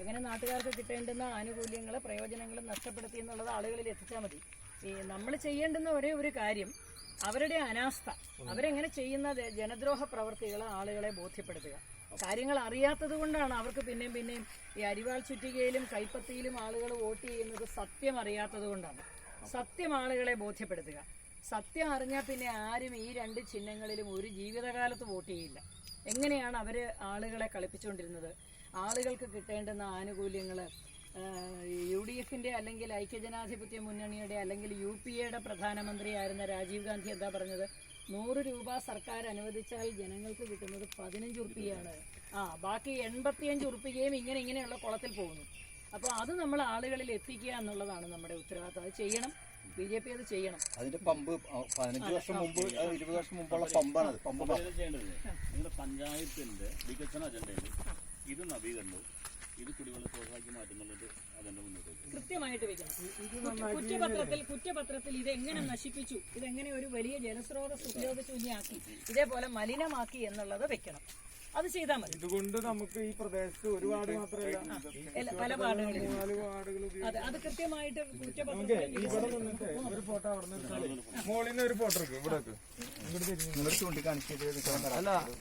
എങ്ങനെ നാട്ടുകാർക്ക് കിട്ടേണ്ടുന്ന ആനുകൂല്യങ്ങൾ പ്രയോജനങ്ങൾ നഷ്ടപ്പെടുത്തി എന്നുള്ളത് ആളുകളിൽ എത്തിച്ചാൽ മതി. ഈ നമ്മൾ ചെയ്യേണ്ടുന്ന ഒരേ ഒരു കാര്യം അവരുടെ അനാസ്ഥ, അവരെങ്ങനെ ചെയ്യുന്ന ജനദ്രോഹ പ്രവർത്തികൾ ആളുകളെ ബോധ്യപ്പെടുത്തുക. കാര്യങ്ങൾ അറിയാത്തത് കൊണ്ടാണ് അവർക്ക് പിന്നെയും ഈ അരിവാൾ ചുറ്റികയിലും കൈപ്പത്തിയിലും ആളുകൾ വോട്ട് ചെയ്യുന്നത് സത്യം അറിയാത്തത് കൊണ്ടാണ്. സത്യം ആളുകളെ ബോധ്യപ്പെടുത്തുക. സത്യം അറിഞ്ഞാൽ പിന്നെ ആരും ഈ രണ്ട് ചിഹ്നങ്ങളിലും ഒരു ജീവിതകാലത്ത് വോട്ട് ചെയ്യില്ല. എങ്ങനെയാണ് അവർ ആളുകളെ കളിപ്പിച്ചുകൊണ്ടിരുന്നത്? ആളുകൾക്ക് കിട്ടേണ്ടുന്ന ആനുകൂല്യങ്ങൾ UDFന്റെ അല്ലെങ്കിൽ ഐക്യജനാധിപത്യ മുന്നണിയുടെ അല്ലെങ്കിൽ UPAയുടെ പ്രധാനമന്ത്രിയായിരുന്ന രാജീവ് ഗാന്ധി എന്താ പറഞ്ഞത്? 100 രൂപ സർക്കാർ അനുവദിച്ചാൽ ജനങ്ങൾക്ക് കിട്ടുന്നത് 15 ഉറുപ്പികയാണ്. ബാക്കി 85 ഉറുപ്പികയും ഇങ്ങനെയുള്ള കുളത്തിൽ പോകുന്നു. അപ്പോൾ അത് നമ്മൾ ആളുകളിൽ എത്തിക്കുക എന്നുള്ളതാണ് നമ്മുടെ ഉത്തരവാദിത്വം. അത് ചെയ്യണം. BJP അത് ചെയ്യണം. അതിന്റെ പമ്പ് 15 വർഷം മുമ്പ് 20 വർഷം മുമ്പുള്ള പമ്പാണ്. പമ്പ് ചെയ്യേണ്ടത് നിങ്ങളുടെ പഞ്ചായത്തിന്റെ വികസന അജണ്ടയിൽ ഇത് നവീകരണവും ഇത് കുടിവെള്ള സ്രോതസ്സാക്കി മാറ്റുന്നുള്ളത് അജണ്ട മുന്നോട്ട് കൃത്യമായിട്ട് വെക്കണം. കുറ്റപത്രത്തിൽ ഇതെങ്ങനെ നശിപ്പിച്ചു, ഇതെങ്ങനെ ഒരു വലിയ ജലസ്രോതസ് ഉപയോഗശൂന്യമാക്കി, ഇതേപോലെ മലിനമാക്കി എന്നുള്ളത് വെക്കണം. അത് ചെയ്താൽ മതി. ഇതുകൊണ്ട് നമുക്ക് ഈ പ്രദേശത്ത് ഒരു വാർഡ് മാത്രമല്ല പല വാർഡുകളിലും 4 വാർഡുകൾ അത് കൃത്യമായിട്ട് കുറ്റപത്രത്തിൽ ഒരു ഫോട്ടോ അവിടെ മോളിൽ നിന്ന് ഒരു ഫോട്ടോ എടുക്കും. ഇവിടെ ചൂണ്ടിക്കാണിച്ചിട്ട് അല്ല